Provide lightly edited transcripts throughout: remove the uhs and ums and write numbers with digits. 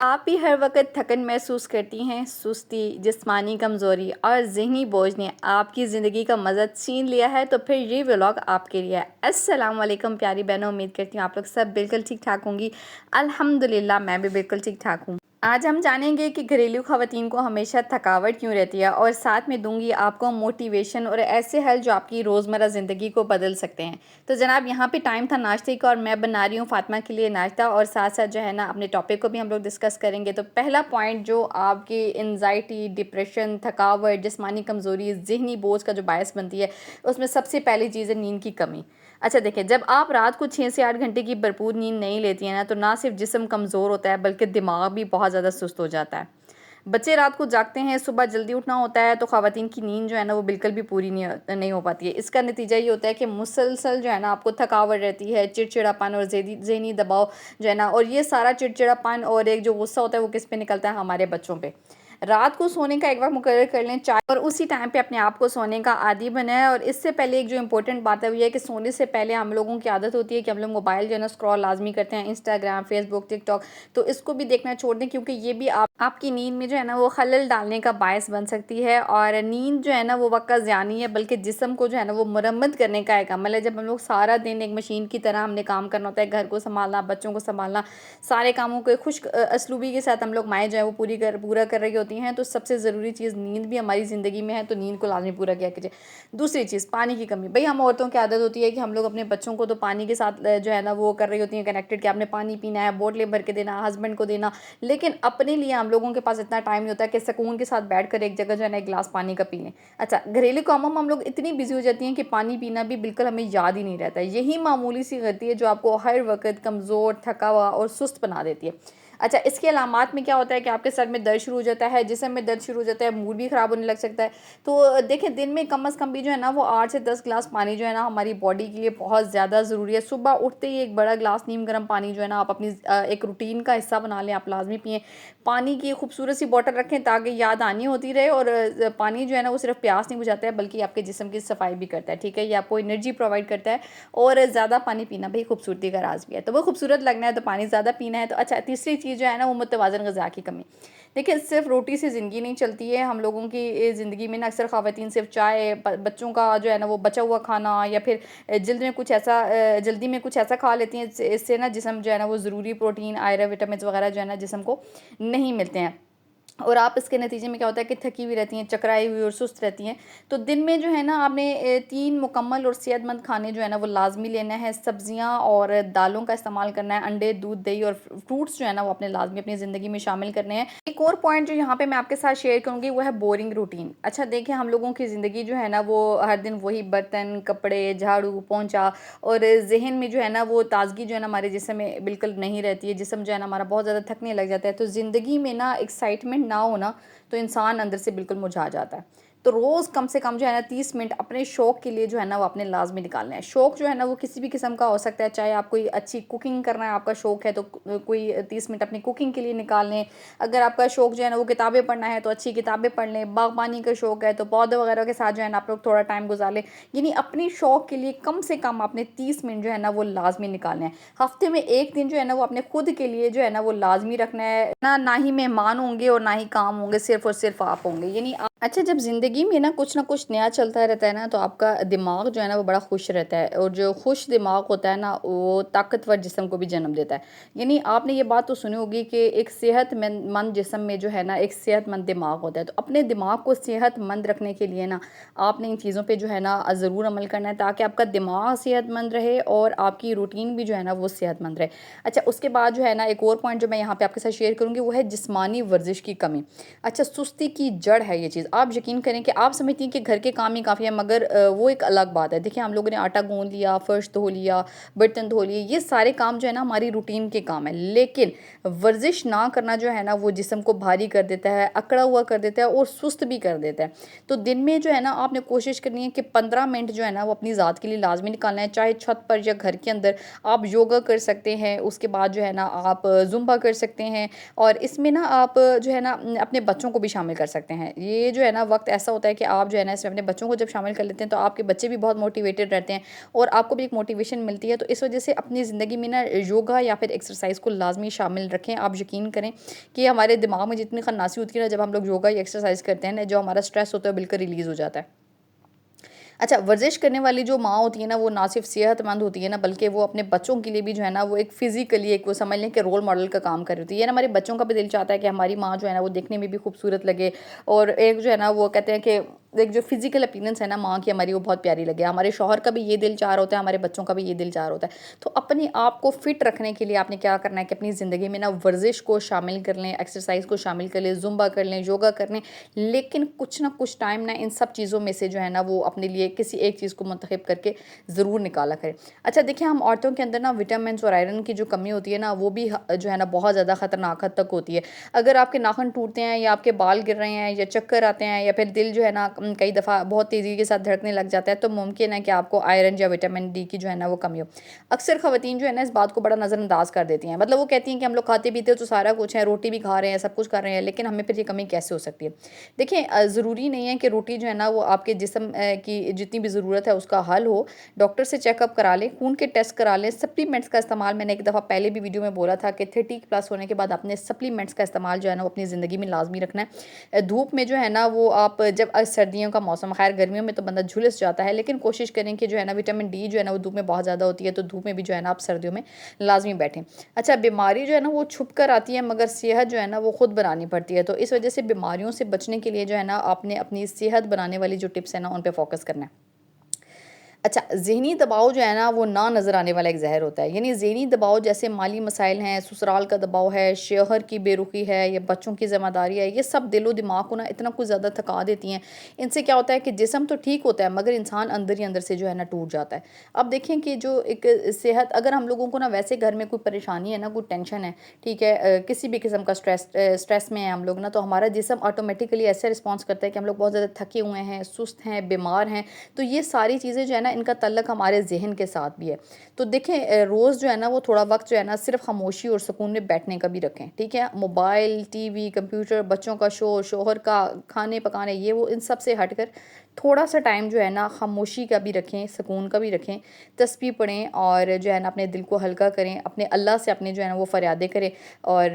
آپ بھی ہر وقت تھکن محسوس کرتی ہیں؟ سستی، جسمانی کمزوری اور ذہنی بوجھ نے آپ کی زندگی کا مزہ چھین لیا ہے تو پھر یہ ولاگ آپ کے لیے ہے۔ السلام علیکم پیاری بہنوں، امید کرتی ہوں آپ لوگ سب بالکل ٹھیک ٹھاک ہوں گی۔ الحمدللہ میں بھی بالکل ٹھیک ٹھاک ہوں۔ آج ہم جانیں گے کہ گھریلو خواتین کو ہمیشہ تھکاوٹ کیوں رہتی ہے، اور ساتھ میں دوں گی آپ کو موٹیویشن اور ایسے حل جو آپ کی روزمرہ زندگی کو بدل سکتے ہیں۔ تو جناب یہاں پہ ٹائم تھا ناشتے کا، اور میں بنا رہی ہوں فاطمہ کے لیے ناشتہ، اور ساتھ ساتھ جو ہے نا اپنے ٹاپک کو بھی ہم لوگ ڈسکس کریں گے۔ تو پہلا پوائنٹ جو آپ کی انزائٹی، ڈپریشن، تھکاوٹ، جسمانی کمزوری، ذہنی بوجھ کا جو باعث بنتی ہے، اس میں سب سے پہلی چیز ہے نیند کی کمی۔ اچھا دیکھیں، جب آپ رات کو 6 سے 8 گھنٹے کی بھرپور نیند نہیں لیتی ہیں نا، تو نہ صرف جسم کمزور ہوتا ہے بلکہ دماغ بھی بہت زیادہ سست ہو جاتا ہے۔ بچے رات کو جاگتے ہیں، صبح جلدی اٹھنا ہوتا ہے، تو خواتین کی نیند جو ہے نا وہ بالکل بھی پوری نہیں ہو پاتی ہے۔ اس کا نتیجہ یہ ہوتا ہے کہ مسلسل جو ہے نا آپ کو تھکاوٹ رہتی ہے، چڑچڑاپن اور ذہنی دباؤ جو ہے نا، اور یہ سارا چڑچڑاپن اور ایک جو غصہ ہوتا ہے وہ کس پہ نکلتا ہے؟ ہمارے بچوں پہ۔ رات کو سونے کا ایک وقت مقرر کر لیں چائے، اور اسی ٹائم پہ اپنے آپ کو سونے کا عادی بنائیں۔ اور اس سے پہلے ایک جو امپورٹنٹ بات ہے وہ یہ ہے کہ سونے سے پہلے ہم لوگوں کی عادت ہوتی ہے کہ ہم لوگ موبائل جو ہے نا اسکرول لازمی کرتے ہیں، انسٹاگرام، فیس بک، ٹک ٹاک، تو اس کو بھی دیکھنا چھوڑ دیں، کیونکہ یہ بھی آپ کی نیند میں جو ہے نا وہ خلل ڈالنے کا باعث بن سکتی ہے۔ اور نیند جو ہے نا وہ وقت کا ضیاع نہیں ہے، بلکہ جسم کو جو ہے نا وہ مرمت کرنے کا ایک عمل ہے۔ جب ہم لوگ سارا دن ایک مشین کی طرح ہم نے کام کرنا ہوتا ہے، گھر کو سنبھالنا، بچوں کو سنبھالنا، سارے کاموں کو خوش اسلوبی کے ساتھ ہم لوگ مائیں جو ہے وہ پورا کر رہی ہوتی ہیں، تو سب سے ضروری چیز نیند بھی ہماری زندگی میں ہے، تو نیند کو لازمی پورا کیا کیجیے۔ دوسری چیز پانی کی کمی۔ بھئی ہم عورتوں کی عادت ہوتی ہے کہ ہم لوگ اپنے بچوں کو تو پانی کے ساتھ جو ہے نا وہ کر رہی ہوتی ہیں کنیکٹڈ، کہ آپ نے پانی پینا ہے، بوتلیں بھر کے دینا، ہسبینڈ کو دینا، لیکن اپنے لیے ہم لوگوں کے پاس اتنا ٹائم نہیں ہوتا کہ سکون کے ساتھ بیٹھ کر ایک جگہ جو ہے نا ایک گلاس پانی کا پی لیں۔ اچھا، گھریلو کاموں میں ہم لوگ اتنی بزی ہو جاتی ہیں کہ پانی پینا بھی بالکل ہمیں یاد ہی نہیں رہتا ہے۔ یہی معمولی سی غلطی ہے جو آپ کو ہر وقت کمزور، تھکا ہوا اور سست بنا دیتی ہے۔ اچھا، اس کے علامات میں کیا ہوتا ہے کہ آپ کے سر میں درد شروع ہو جاتا ہے، جسم میں درد شروع ہو جاتا ہے، موڈ بھی خراب ہونے لگ سکتا ہے۔ تو دیکھیں، دن میں کم از کم بھی جو ہے نا وہ 8 سے 10 گلاس پانی جو ہے نا ہماری باڈی کے لیے بہت زیادہ ضروری ہے۔ صبح اٹھتے ہی ایک بڑا گلاس نیم گرم پانی جو ہے نا آپ اپنی ایک روٹین کا حصہ بنا لیں، آپ لازمی پئیں۔ پانی کی خوبصورت سی بوٹل رکھیں تاکہ یاد آنی ہوتی رہے، اور پانی جو ہے نا وہ صرف پیاس نہیں بجھاتا ہے بلکہ آپ کے جسم کی صفائی بھی کرتا ہے، ٹھیک ہے؟ یہ آپ کو انرجی پرووائڈ کرتا ہے، اور زیادہ پانی پینا بھی خوبصورتی کا راز بھی ہے۔ تو وہ خوبصورت لگنا ہے تو پانی زیادہ پینا ہے۔ تو اچھا، تیسری چیز جو ہے نا وہ متوازن غذا کی کمی۔ دیکھیں، صرف روٹی سے زندگی نہیں چلتی ہے، ہم لوگوں کی زندگی میں نا اکثر خواتین صرف چائے، بچوں کا جو ہے نا وہ بچا ہوا کھانا، یا پھر جلدی میں کچھ ایسا کھا لیتی ہیں، اس سے نا جسم جو ہے نا وہ ضروری پروٹین، آئرن، وٹامنز وغیرہ جو ہے نا جسم کو نہیں ملتے ہیں، اور آپ اس کے نتیجے میں کیا ہوتا ہے کہ تھکی ہوئی رہتی ہیں، چکرائی ہوئی اور سست رہتی ہیں۔ تو دن میں جو ہے نا آپ نے 3 مکمل اور صحت مند کھانے جو ہے نا وہ لازمی لینا ہے۔ سبزیاں اور دالوں کا استعمال کرنا ہے، انڈے، دودھ، دہی اور فروٹس جو ہے نا وہ اپنے لازمی اپنی زندگی میں شامل کرنے ہیں۔ ایک اور پوائنٹ جو یہاں پہ میں آپ کے ساتھ شیئر کروں گی وہ ہے بورنگ روٹین۔ اچھا دیکھیں، ہم لوگوں کی زندگی جو ہے نا وہ ہر دن وہی برتن، کپڑے، جھاڑو، پونچھا، اور ذہن میں جو ہے نا وہ تازگی جو ہے نا ہمارے جسم میں بالکل نہیں رہتی ہے، جسم جو ہے نا ہمارا بہت زیادہ تھکنے لگ جاتا ہے۔ تو زندگی میں نا ایکسائٹمنٹ نہ ہونا تو انسان اندر سے بالکل مرجھا جاتا ہے۔ تو روز کم سے کم جو ہے نا 30 منٹ اپنے شوق کے لیے جو ہے نا وہ اپنے لازمی نکالنے ہیں۔ شوق جو ہے نا وہ کسی بھی قسم کا ہو سکتا ہے، چاہے آپ کوئی اچھی کوکنگ کرنا ہے، آپ کا شوق ہے تو کوئی 30 منٹ اپنی کوکنگ کے لیے نکال لیں۔ اگر آپ کا شوق جو ہے نا وہ کتابیں پڑھنا ہے تو اچھی کتابیں پڑھ لیں۔ باغبانی کا شوق ہے تو پودے وغیرہ کے ساتھ جو ہے نا آپ لوگ تھوڑا ٹائم گزار لیں۔ یعنی اپنی شوق کے لیے کم سے کم اپنے 30 منٹ جو ہے نا وہ لازمی نکالنے ہیں۔ ہفتے میں ایک دن جو ہے نا وہ اپنے خود کے لیے جو ہے نا وہ لازمی رکھنا ہے، نہ ہی مہمان ہوں گے اور نہ ہی کام ہوں گے، صرف اور صرف آپ ہوں گے۔ یعنی اچھا، جب زندگی میں نا کچھ نیا چلتا رہتا ہے نا تو آپ کا دماغ جو ہے نا وہ بڑا خوش رہتا ہے، اور جو خوش دماغ ہوتا ہے نا وہ طاقتور جسم کو بھی جنم دیتا ہے۔ یعنی آپ نے یہ بات تو سنی ہوگی کہ ایک صحت مند جسم میں جو ہے نا ایک صحت مند دماغ ہوتا ہے۔ تو اپنے دماغ کو صحت مند رکھنے کے لیے نا آپ نے ان چیزوں پہ جو ہے نا ضرور عمل کرنا ہے، تاکہ آپ کا دماغ صحت مند رہے اور آپ کی روٹین بھی جو ہے نا وہ صحت مند رہے۔ اچھا، اس کے بعد جو ہے نا ایک اور پوائنٹ جو میں یہاں پہ آپ کے ساتھ شیئر کروں گی وہ ہے جسمانی ورزش کی کمی۔ اچھا، سستی کی جڑ ہے یہ چیز۔ آپ یقین کریں کہ آپ سمجھتی ہیں کہ گھر کے کام ہی کافی ہیں، مگر وہ ایک الگ بات ہے۔ دیکھیں، ہم لوگوں نے آٹا گوندھ لیا، فرش دھو لیا، برتن دھو لیے، یہ سارے کام جو ہے نا ہماری روٹین کے کام ہیں، لیکن ورزش نہ کرنا جو ہے نا وہ جسم کو بھاری کر دیتا ہے، اکڑا ہوا کر دیتا ہے اور سست بھی کر دیتا ہے۔ تو دن میں جو ہے نا آپ نے کوشش کرنی ہے کہ 15 منٹ جو ہے نا وہ اپنی ذات کے لیے لازمی نکالنا ہے، چاہے چھت پر یا گھر کے اندر آپ یوگا کر سکتے ہیں، اس کے بعد جو ہے نا آپ زمبا کر سکتے ہیں، اور اس میں نا آپ جو ہے نا اپنے بچوں کو بھی شامل کر سکتے ہیں۔ یہ جو جو ہے نا وقت ایسا ہوتا ہے کہ آپ جو ہے نا اس میں اپنے بچوں کو جب شامل کر لیتے ہیں تو آپ کے بچے بھی بہت موٹیویٹڈ رہتے ہیں اور آپ کو بھی ایک موٹیویشن ملتی ہے. تو اس وجہ سے اپنی زندگی میں نا یوگا یا پھر ایکسرسائز کو لازمی شامل رکھیں. آپ یقین کریں کہ ہمارے دماغ میں جتنی خناسی ہوتی ہے نا جب ہم لوگ یوگا یا ایکسرسائز کرتے ہیں نا, جو ہمارا اسٹریس ہوتا ہے بالکل ریلیز ہو جاتا ہے. اچھا, ورزش کرنے والی جو ماں ہوتی ہے نا وہ نہ صرف صحت مند ہوتی ہے نا بلکہ وہ اپنے بچوں کے لیے بھی جو ہے نا وہ ایک فزیکلی ایک وہ سمجھ لیں کہ رول ماڈل کا کام کر رہی ہوتی ہے. ہمارے بچوں کا بھی دل چاہتا ہے کہ ہماری ماں جو ہے نا وہ دیکھنے میں بھی خوبصورت لگے, اور ایک جو ہے نا وہ کہتے ہیں کہ ایک جو فزیکل اپیرنس ہے نا ماں کی ہماری وہ بہت پیاری لگے. ہمارے شوہر کا بھی یہ دل چاہ رہا ہوتا ہے, ہمارے بچوں کا بھی یہ دل چاہ رہا ہوتا ہے. تو اپنے آپ کو فٹ رکھنے کے لیے آپ نے کیا کرنا ہے کہ اپنی زندگی میں نا ورزش کو شامل کر لیں, ایکسرسائز کو شامل کر لیں, زمبا کر لیں, یوگا کر لیں, لیکن کچھ نہ کچھ ٹائم نا ان سب چیزوں میں سے جو ہے نا وہ اپنے لیے کسی ایک چیز کو منتخب کر کے ضرور نکالا کریں. اچھا دیکھیں, ہم عورتوں کے اندر نا وٹامنس اور آئرن کی جو کمی ہوتی ہے نا وہ بھی جو ہے نا بہت زیادہ خطرناک حد تک ہوتی ہے. اگر آپ کے ناخن ٹوٹتے ہیں یا آپ کے بال گر رہے ہیں یا چکر آتے ہیں یا پھر دل جو ہے نا کئی دفعہ بہت تیزی کے ساتھ دھڑکنے لگ جاتا ہے, تو ممکن ہے کہ آپ کو آئرن یا وٹامن ڈی کی جو ہے نا وہ کمی ہو. اکثر خواتین جو ہے نا اس بات کو بڑا نظر انداز کر دیتی ہیں. مطلب وہ کہتی ہیں کہ ہم لوگ کھاتے پیتے تو سارا کچھ ہے, روٹی بھی کھا رہے ہیں, سب کچھ کر رہے ہیں, لیکن ہمیں پھر یہ کمی کیسے ہو سکتی ہے. دیکھیں, ضروری نہیں ہے کہ روٹی جو ہے نا وہ آپ کے جسم کی جتنی بھی ضرورت ہے اس کا حل ہو. ڈاکٹر سے چیک اپ کرا لیں, خون کے ٹیسٹ کرا لیں, سپلیمنٹس کا استعمال, میں نے ایک دفعہ پہلے بھی ویڈیو میں بولا تھا کہ 30+ ہونے کے بعد اپنے سپلیمنٹس کا استعمال جو ہے نا وہ اپنی زندگی میں لازمی رکھنا ہے. دھوپ میں جو ہے نا وہ آپ جب سردیوں کا موسم, خیر گرمیوں میں تو بندہ جھلس جاتا ہے, لیکن کوشش کریں کہ جو ہے نا وٹامن ڈی جو ہے نا وہ دھوپ میں بہت زیادہ ہوتی ہے, تو دھوپ میں بھی جو ہے نا آپ سردیوں میں لازمی بیٹھیں. اچھا, بیماری جو ہے نا وہ چھپ کر آتی ہے مگر صحت جو ہے نا وہ خود بنانی پڑتی ہے. تو اس وجہ سے بیماریوں سے بچنے کے لیے جو ہے نا آپ نے اپنی صحت بنانے والی جو ٹپس ہیں نا ان پہ فوکس کرنا ہے. اچھا, ذہنی دباؤ جو ہے نا وہ نہ نظر آنے والا ایک زہر ہوتا ہے. یعنی ذہنی دباؤ جیسے مالی مسائل ہیں, سسرال کا دباؤ ہے, شوہر کی بے رخی ہے یا بچوں کی ذمہ داری ہے, یہ سب دل و دماغ کو نا اتنا کچھ زیادہ تھکا دیتی ہیں. ان سے کیا ہوتا ہے کہ جسم تو ٹھیک ہوتا ہے مگر انسان اندر ہی اندر سے جو ہے نا ٹوٹ جاتا ہے. اب دیکھیں کہ جو ایک صحت, اگر ہم لوگوں کو نا ویسے گھر میں کوئی پریشانی ہے نا, کوئی ٹینشن ہے, ٹھیک ہے, کسی بھی قسم کا اسٹریس میں ہیں ہم لوگ نا, تو ہمارا جسم آٹومیٹیکلی ایسے رسپانس کرتا ہے کہ ہم لوگ بہت زیادہ تھکے ہوئے ہیں, سست ہیں, بیمار ہیں. تو یہ ساری چیزیں جو ہے نا ان کا تعلق ہمارے ذہن کے ساتھ بھی ہے. تو دیکھیں, روز جو ہے نا وہ تھوڑا وقت جو ہے نا صرف خاموشی اور سکون میں بیٹھنے کا بھی رکھیں. ٹھیک ہے, موبائل, ٹی وی, کمپیوٹر, بچوں کا شور, شوہر کا کھانے پکانے, یہ وہ ان سب سے ہٹ کر تھوڑا سا ٹائم جو ہے نا خاموشی کا بھی رکھیں, سکون کا بھی رکھیں. تسبیح پڑھیں اور جو ہے نا اپنے دل کو ہلکا کریں, اپنے اللہ سے اپنے جو ہے نا وہ فریادیں کریں. اور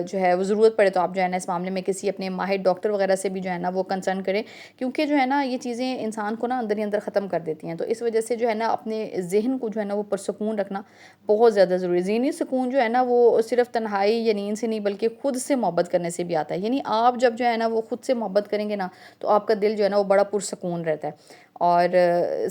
جو ہے وہ ضرورت پڑے تو آپ جو ہے نا اس معاملے میں کسی اپنے ماہر ڈاکٹر وغیرہ سے بھی جو ہے نا وہ کنسرن کریں, کیونکہ جو ہے نا یہ چیزیں انسان کو نا اندر ہی اندر ختم کر دیتی ہیں. تو اس وجہ سے جو ہے نا اپنے ذہن کو جو ہے نا وہ پرسکون رکھنا بہت زیادہ ضروری ہے. ذہنی سکون جو ہے نا وہ صرف تنہائی یا نیند سے نہیں بلکہ خود سے محبت کرنے سے بھی آتا ہے. یعنی آپ جب جو ہے نا وہ خود سے محبت کریں گے نا تو آپ کا دل جو ہے نا وہ بڑا پرسکون رہتا ہے, اور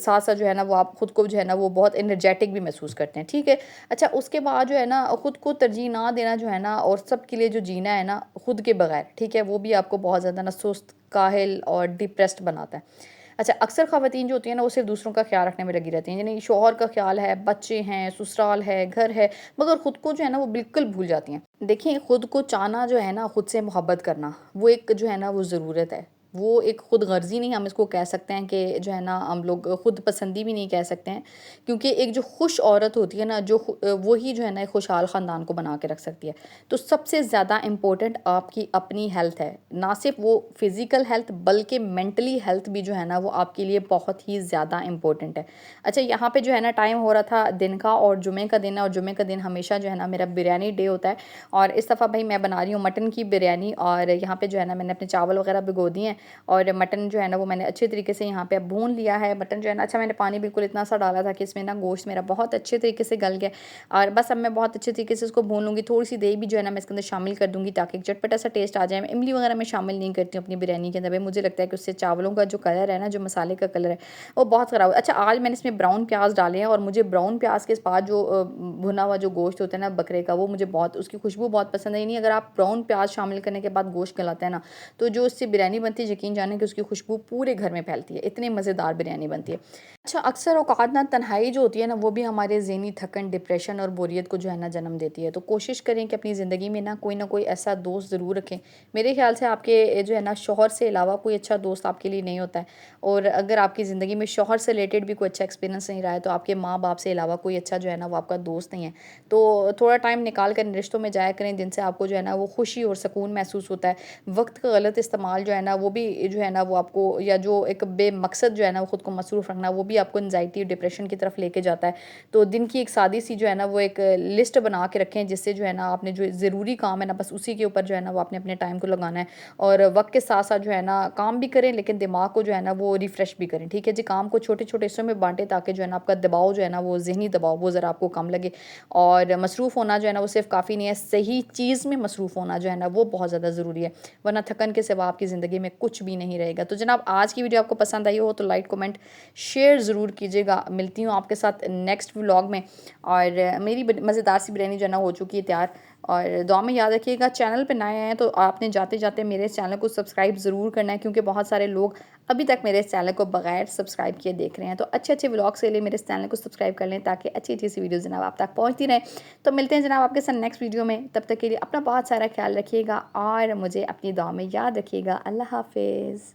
ساتھ ساتھ جو ہے نا وہ آپ خود کو جو ہے نا وہ بہت انرجیٹک بھی محسوس کرتے ہیں. ٹھیک ہے. اچھا, اس کے بعد جو ہے نا خود کو ترجیح نہ دینا جو ہے نا, اور سب کے لیے جو جینا ہے نا خود کے بغیر, ٹھیک ہے, وہ بھی آپ کو بہت زیادہ نا سست, کاہل اور ڈپریسڈ بناتا ہے. اچھا, اکثر خواتین جو ہوتی ہیں نا وہ صرف دوسروں کا خیال رکھنے میں لگی رہتی ہیں. یعنی شوہر کا خیال ہے, بچے ہیں, سسرال ہے, گھر ہے, مگر خود کو جو ہے نا وہ بالکل بھول جاتی ہیں. دیکھیں, خود کو چاہنا جو ہے نا, خود سے محبت کرنا, وہ ایک جو ہے نا وہ ضرورت ہے. وہ ایک خود غرضی نہیں ہم اس کو کہہ سکتے ہیں کہ جو ہے نا ہم لوگ خود پسندی بھی نہیں کہہ سکتے ہیں, کیونکہ ایک جو خوش عورت ہوتی ہے نا جو وہی جو ہے نا ایک خوشحال خاندان کو بنا کے رکھ سکتی ہے. تو سب سے زیادہ امپورٹنٹ آپ کی اپنی ہیلتھ ہے, نہ صرف وہ فزیکل ہیلتھ بلکہ مینٹلی ہیلتھ بھی جو ہے نا وہ آپ کے لیے بہت ہی زیادہ امپورٹنٹ ہے. اچھا, یہاں پہ جو ہے نا ٹائم ہو رہا تھا دن کا, اور جمعے کا دن ہے, اور جمعے کا دن ہمیشہ جو ہے نا میرا بریانی ڈے ہوتا ہے. اور اس دفعہ بھائی میں بنا رہی ہوں مٹن کی بریانی, اور یہاں پہ جو ہے نا میں نے اپنے چاول وغیرہ بھگو دیے ہیں, اور مٹن جو ہے نا وہ میں نے اچھے طریقے سے یہاں پہ بھون لیا ہے. مٹن جو ہے نا, اچھا میں نے پانی بالکل اتنا سا ڈالا تھا کہ اس میں نا گوشت میرا بہت اچھے طریقے سے گل گیا, اور بس اب میں بہت اچھے طریقے سے اس کو بھون لوں گی. تھوڑی سی دہی بھی جو ہے نا میں اس کے اندر شامل کر دوں گی تاکہ ایک چٹپٹا سا ٹیسٹ آ جائے. میں املی وغیرہ میں شامل نہیں کرتی ہوں اپنی بریانی کے اندر, مجھے لگتا ہے کہ اس سے چاولوں کا جو کلر ہے نا, جو مسالے کا کلر ہے وہ بہت خراب ہے. اچھا, آج میں نے اس میں براؤن پیاز ڈالے ہیں, اور مجھے براؤن پیاز کے بعد جو بھنا ہوا جو گوشت ہوتا ہے نا بکرے کا, وہ مجھے بہت, اس کی خوشبو بہت پسند ہے. یعنی اگر آپ براؤن پیاز شامل کرنے کے بعد گوشت گلاتے ہیں نا, تو جو اس سے بریانی بنتی ہے, یقین جانیں کہ اس کی خوشبو پورے گھر میں پھیلتی ہے. اتنی مزیدار بریانی بنتی ہے. اچھا, اکثر اوقات نا تنہائی جو ہوتی ہے نا وہ بھی ہمارے ذہنی تھکن, ڈپریشن اور بوریت کو جو ہے نا جنم دیتی ہے. تو کوشش کریں کہ اپنی زندگی میں نہ کوئی ایسا دوست ضرور رکھیں. میرے خیال سے آپ کے جو ہے نا شوہر سے علاوہ کوئی اچھا دوست آپ کے لیے نہیں ہوتا ہے, اور اگر آپ کی زندگی میں شوہر سے ریلیٹڈ بھی کوئی اچھا ایکسپیرینس نہیں رہا ہے تو آپ کے ماں باپ سے علاوہ کوئی اچھا جو ہے نا وہ آپ کا دوست نہیں ہے. تو تھوڑا ٹائم نکال کر ان رشتوں میں جایا کریں جن سے آپ کو جو ہے نا وہ خوشی اور سکون محسوس ہوتا ہے. وقت کا غلط استعمال جو ہے نا وہ بھی جو ہے نا وہ آپ کو، یا جو ایک بے مقصد جو ہے نا وہ خود کو مصروف رکھنا، وہ بھی آپ کو انزائٹی اور ڈپریشن کی طرف لے کے جاتا ہے. تو دن کی ایک سادی سی جو ہے نا وہ ایک لسٹ بنا کے رکھیں، جس سے جو ہے نا آپ نے جو ضروری کام ہے نا بس اسی کے اوپر جو ہے نا وہ آپ نے اپنے ٹائم کو لگانا ہے. اور وقت کے ساتھ ساتھ جو ہے نا کام بھی کریں، لیکن دماغ کو جو ہے نا وہ ریفریش بھی کریں. ٹھیک ہے جی، کام کو چھوٹے چھوٹے حصوں میں بانٹیں تاکہ جو ہے نا آپ کا دباؤ جو ہے نا وہ ذہنی دباؤ وہ ذرا آپ کو کم لگے. اور مصروف ہونا جو ہے نا وہ صرف کافی نہیں ہے، صحیح چیز میں مصروف ہونا جو ہے نا وہ بہت زیادہ ضروری ہے، ورنہ تھکن کے سوا آپ کی زندگی میں کچھ بھی نہیں رہے گا. تو جناب آج کی ویڈیو آپ کو پسند آئی ہو تو لائک کمنٹ شیئر ضرور کیجیے گا. ملتی ہوں آپ کے ساتھ نیکسٹ ولاگ میں. اور میری مزیدار سی بریانی جو ہے نا ہو چکی ہے تیار. اور دعا میں یاد رکھیے گا، چینل پہ نئے ہیں تو آپ نے جاتے جاتے میرے چینل کو سبسکرائب ضرور کرنا ہے، کیونکہ بہت سارے لوگ ابھی تک میرے اس چینل کو بغیر سبسکرائب کیے دیکھ رہے ہیں. تو اچھے اچھے ولاگس کے لیے میرے اس چینل کو سبسکرائب کر لیں تاکہ اچھی اچھی سی ویڈیوز جناب آپ تک پہنچتی رہیں. تو ملتے ہیں جناب آپ کے ساتھ نیکسٹ ویڈیو میں. تب تک کے لیے اپنا بہت سارا خیال رکھیے گا اور مجھے اپنی دعا میں یاد رکھیے گا. اللہ حافظ.